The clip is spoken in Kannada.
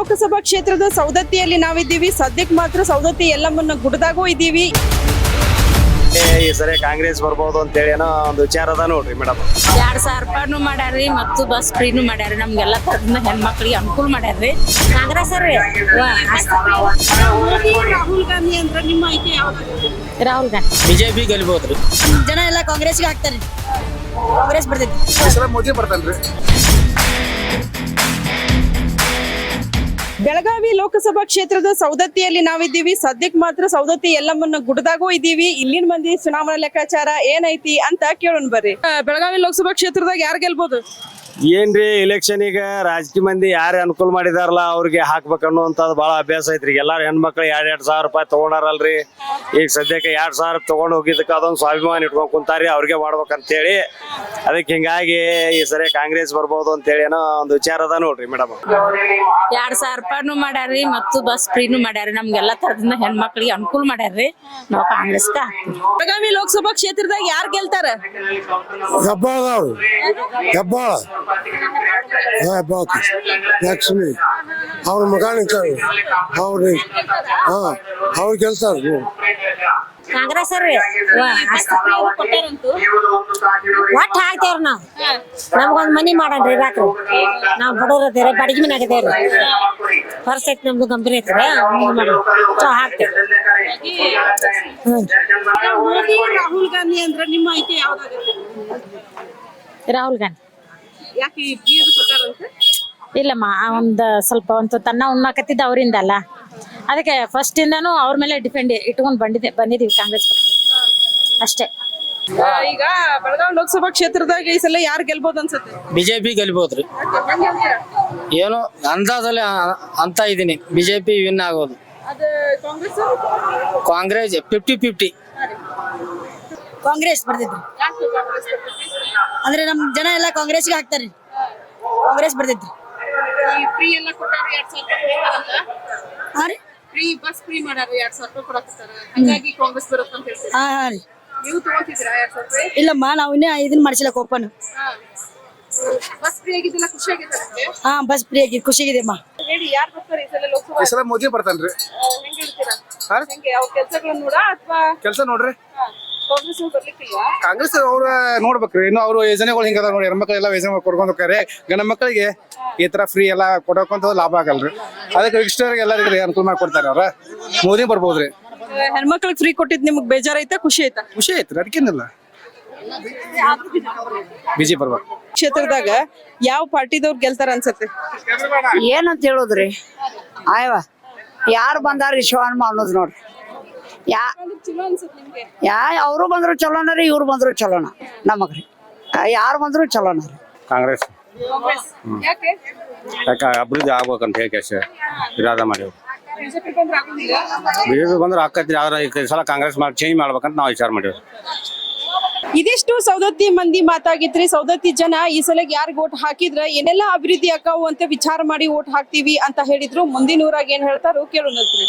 ಲೋಕಸಭಾ ಕ್ಷೇತ್ರದ ಸೌದತ್ತಿಯಲ್ಲಿ ನಾವಿದ್ದೀವಿ. ಸದ್ಯಕ್ಕೆ ಮಾತ್ರ ಸೌದತ್ತಿ ಎಲ್ಲಮ್ಮನ ಗುಡ್ಡದಾಗೂ ಇದ್ದೀವಿ. ಈ ಸರಿ ಕಾಂಗ್ರೆಸ್ ಬರ್ಬೋದು ಅಂತೇಳಿ ಏನೋ ಒಂದು ವಿಚಾರ ಅದ ನೋಡ್ರಿ ಮೇಡಮ್. 2,000 ರೂಪಾಯಿನೂ ಮಾಡ್ಯಾರ್ರಿ ಮತ್ತು ಬಸ್ ಫ್ರೀನೂ ಮಾಡ್ಯಾರ್ರಿ. ನಮ್ಗೆಲ್ಲ ತರದಿಂದ ಹೆಣ್ಮಕ್ಳಿಗೆ ಅನುಕೂಲ ಮಾಡ್ಯಾರ್ರಿ ಕಾಂಗ್ರೆಸ್ ರೀ. ರಾಹುಲ್ ಗಾಂಧಿ ಅಂದ್ರೆ ನಿಮ್ಮ ಆಯ್ಕೆ ಯಾವ್ದು? ರಾಹುಲ್ ಗಾಂಧಿ. ಬಿಜೆಪಿ ಗೆಲ್ಬೋದ್ರಿ. ಜನ ಎಲ್ಲ ಕಾಂಗ್ರೆಸ್ಗೆ ಹಾಕ್ತಾರ್ರಿ. ಕಾಂಗ್ರೆಸ್ ಬರ್ತೈತಿ. ಮೋದಿ ಬರ್ತಾನ್ರಿ. ಬೆಳಗಾವಿ ಲೋಕಸಭಾ ಕ್ಷೇತ್ರದ ಸೌದತ್ತಿಯಲ್ಲಿ ನಾವಿದ್ದೀವಿ. ಸದ್ಯಕ್ಕೆ ಮಾತ್ರ ಸೌದತ್ತಿ ಎಲ್ಲಮ್ಮನ ಗುಡ್ಡದಾಗೂ ಇದ್ದೀವಿ. ಇಲ್ಲಿನ ಮಂದಿ ಚುನಾವಣಾ ಲೆಕ್ಕಾಚಾರ ಏನೈತಿ ಅಂತ ಕೇಳೋಣ ಬರ್ರಿ. ಬೆಳಗಾವಿ ಲೋಕಸಭಾ ಕ್ಷೇತ್ರದಾಗ ಯಾರು ಗೆಲ್ಬಹುದು? ಏನ್ರಿ ಇಲೆಕ್ಷನ್ ಈಗ ರಾಜಕೀಯ ಮಂದಿ ಯಾರು ಅನುಕೂಲ ಮಾಡಿದಾರಲ್ಲ ಅವ್ರಿಗೆ ಹಾಕ್ಬೇಕು ಅನ್ನುವಂಥದ್ದು ಬಹಳ ಅಭ್ಯಾಸ ಐತ್ರಿ. ಎಲ್ಲಾರು ಹೆಣ್ಮಕ್ಳು 2,000 ರೂಪಾಯಿ ತಗೊಂಡಾರಲ್ರಿ. ಈಗ ಸದ್ಯಕ್ಕೆ 2,000 ತಗೊಂಡ್ ಹೋಗಿದ್ದಕ್ಕೆ ಅದೊಂದು ಸ್ವಾಭಿಮಾನ ಇಟ್ಕೊಂಡ್ ಕುಂತಾರಿ, ಅವ್ರಿಗೆ ಮಾಡ್ಬೇಕಂತೇಳಿ. ಅದಕ್ಕೆ ಹಿಂಗಾಗಿ ಈ ಸರಿ ಕಾಂಗ್ರೆಸ್ ಬರ್ಬೋದು ಅಂತೇಳಿ ಏನೋ ಒಂದು ವಿಚಾರ ಅದ ನೋಡ್ರಿ ಮೇಡಮ್. 2,000 ರೂಪಾಯಿನೂ ಮಾಡ್ಯಾರ್ರಿ ಮತ್ತು ಬಸ್ ಫ್ರೀನೂ ಮಾಡ್ಯಾರ್ರಿ. ನಮ್ಗೆಲ್ಲ ತರದಿಂದ ಹೆಣ್ಮಕ್ಳಿಗೆ ಅನುಕೂಲ ಮಾಡ್ಯಾರ್ರಿ. ನಾವು ಕಾಂಗ್ರೆಸ್ಗೆ ಹಾಕ್ತೀವಿ. ಬೆಳಗಾವಿ ಲೋಕಸಭಾ ಕ್ಷೇತ್ರದಾಗ ಯಾರು ಗೆಲ್ತಾರ? ಲಕ್ಷ್ಮಿ ಅವ್ರ ಮಗ ನಿಂತಾರೆ ಅವ್ರು ಗೆಲ್ತಾರ. ಕಾಂಗ್ರೆಸ್ ರೀ. ಒಟ್ಟು ಹಾಕ್ತೇವ್ರಿ ನಾವು. ನಮ್ಗೊಂದ್ ಮನಿ ಮಾಡನ್ರಿ ರಾತ್ರಿ. ನಾವ್ ಬಡವ್ರ ಅದೇವ್ರಿ, ಬಡಗಿ ಮನೆ ಆಗದೇವ್ರಿ. ಪರಿಸ್ಥಿತಿ ನಮ್ದು ಗಂಭೀರ ಐತ್ರಿ. ಹಾಕ್ತೇವೆ. ರಾಹುಲ್ ಗಾಂಧಿ ಅಂದ್ರೆ ನಿಮ್ಮ ಆಯ್ಕೆ ಯಾವ್ದಾಗುತ್ತೆ? ರಾಹುಲ್ ಗಾಂಧಿ. ಯಾಕೆ ಇಲ್ಲಮ್ಮ ಸ್ವಲ್ಪ ತನ್ನ ಉಣ್ಣಾಕತ್ತಿದ್ದ ಅವರಿಂದ ಅಲ್ಲ, ಅದಕ್ಕೆ ಫಸ್ಟ್ ಇಂದಾನು ಅವ್ರ ಮೇಲೆ ಡಿಪೆಂಡ್ ಇಟ್ಕೊಂಡು ಬಂದಿದೀವಿ ಕಾಂಗ್ರೆಸ್ ಅಷ್ಟೇ. ಈಗ ಬೆಳಗಾವಿ ಲೋಕಸಭಾ ಕ್ಷೇತ್ರದಾಗ ಈ ಸಲ ಯಾರು ಗೆಲ್ಬಹುದು ಅನ್ಸುತ್ತೆ? ಬಿಜೆಪಿ ಗೆಲ್ಬೋದ್ರಿ. ಏನು ಅಂದಾಜಲ್ಲಿ ಅಂತ ಇದೀನಿ, ಬಿಜೆಪಿ ವಿನ್ ಆಗೋದು. ಕಾಂಗ್ರೆಸ್ 50-50. ಕಾಂಗ್ರೆಸ್ ಬರ್ತಿದ್ರಿ ಅಂದ್ರೆ ನಮ್ ಜನ ಎಲ್ಲ ಕಾಂಗ್ರೆಸ್ಗೆ ಹಾಕ್ತಾರ್ರಿ. ಕಾಂಗ್ರೆಸ್ ಬರ್ತೈತ್ರಿ. ಫ್ರೀ ಎಲ್ಲ ಕೊಟ್ಟಾರೆ 2,000 ಫ್ರೀ ಬಸ್ ಫ್ರೀ ಮಾಡಾರೆ 2,000 ರೂಪಾಯಿ ಕೊಡಾಕತ್ತಾರ. ಹಾಗಾಗಿ ಕಾಂಗ್ರೆಸ್ ಬರುತ್ತೆ ಅಂತ ಹೇಳ್ತೀವಿ. ನೀವು ತಗೊಂತಿದ್ದೀರಾ 2,000 ರೂಪಾಯಿ? ಇಲ್ಲಮ್ಮ, ನಾವು ಇನ್ನೇ ಇದನ್ನ ಮಾಡಿಸಿಲ್ಲ ಓಪನ್. ಬಸ್ ಫ್ರೀ ಆಗಿದ್ದೆಲ್ಲ ಖುಷಿ ಆಗಿದ್ದಾರೆ. ಬಸ್ ಫ್ರೀ ಆಗಿ ಖುಷಿಯಾಗಿದೆಮ್ಮ. ಹೇಳಿ ಯಾರು ಬರ್ತಾರೆ ಈ ಸಲ ಲೋಕಸಭಾ? ಈ ಸಲ ಮೋದಿ ಬರ್ತಾನ್ರಿ. ಹೆಂಗ್ ಹೇಳ್ತೀರಾ? ಹೆಂಗೆ ಅವ್ರ ಕೆಲಸಗಳನ್ನ ನೋಡ ಅಥವಾ ಕೆಲಸ ನೋಡ್ರಿ. ಕಾಂಗ್ರೆಸ್ ಬರ್ಲಿಕ್ಕಿಲ್ವಾ? ಕಾಂಗ್ರೆಸ್ ಅವ್ರ ನೋಡ್ಬೇಕ್ರಿ. ಇನ್ನು ಅವ್ರು ಯೋಜನೆಗಳು ಹಿಂಗದ ನೋಡಿ, ಹೆಣ್ಮಕ್ಳೆಲ್ಲ ಯೋಜನೆ ಕೊಡ್ಕೊಂಡು ಹೋಗ್ತಾರೆ. ಗಂಡ ಮಕ್ಕಳಿಗೆ ಈ ತರ ಫ್ರೀ ಎಲ್ಲ ಕೊಡೋಕಂತ ಲಾಭ ಆಗಲ್ರಿ. ಅದಕ್ಕೆ ಇಷ್ಟರಿಗೆ ಎಲ್ಲರಿಗೆ ಅನುಕೂಲ ಮಾಡ್ಕೊಡ್ತಾರೆ. ಅವ್ರ ಮೋದಿ ಬರ್ಬೋದ್ರಿ. ಹೆಣ್ಮಕ್ಳಿಗೆ ಫ್ರೀ ಕೊಟ್ಟಿದ್ ನಿಮ್ಗೆ ಬೇಜಾರ ಐತಾ ಖುಷಿ ಐತಾ? ಖುಷಿ ಐತ್ರಿ, ಅದಕ್ಕೇನಿಲ್ಲ. ಬಿಜೆಪಿ ಬರ್ಬೇಕು. ಕ್ಷೇತ್ರದಾಗ ಯಾವ ಪಾರ್ಟಿದವ್ರು ಗೆಲ್ತಾರ ಅನ್ಸತ್ತೆ? ಏನಂತ ಹೇಳುದ್ರಿ, ಆಯ್ವ ಯಾರು ಬಂದಾರ ಶಿವಣ್ಣ ಅನ್ನೋದು ನೋಡ್ರಿ. ಅವರು ಬಂದ್ರು ಚಲೋನ ರೀ, ಇವ್ರು ಬಂದ್ರು ಚಲೋನ ನಮಗ್ರಿ. ಯಾರು ಬಂದ್ರು ಚಲೋನ ರೀ. ಕಾಂಗ್ರೆಸ್ ಯಾಕೆ ಯಾಕೆ ಅಭಿವೃದ್ಧಿ ಆಗ್ಬೇಕಂತ ಹೇಳಿ ಇರಾದ ಮಾಡಿವ್. ಬಿಜೆಪಿ ಬಂದ್ರೆ ಆಕತ್ರಿ. ಆದ್ರೆ ಈ ಸಲ ಕಾಂಗ್ರೆಸ್ ಚೇಂಜ್ ಮಾಡ್ಬೇಕಂತ ನಾವು ವಿಚಾರ ಮಾಡಿವ್. ಇದಿಷ್ಟು ಸೌದತ್ತಿ ಮಂದಿ ಮಾತಾಗಿತ್ರಿ. ಸೌದತ್ತಿ ಜನ ಈ ಸಲ ಯಾರಿಗ್ ಓಟ್ ಹಾಕಿದ್ರ ಏನೆಲ್ಲಾ ಅಭಿವೃದ್ಧಿ ಆಕಾವು ಅಂತ ವಿಚಾರ ಮಾಡಿ ಓಟ್ ಹಾಕ್ತಿವಿ ಅಂತ ಹೇಳಿದ್ರು. ಮುಂದಿನ ಊರಾಗ ಏನ್ ಹೇಳ್ತಾರೋ ಕೇಳೋಣಂತ್ರಿ.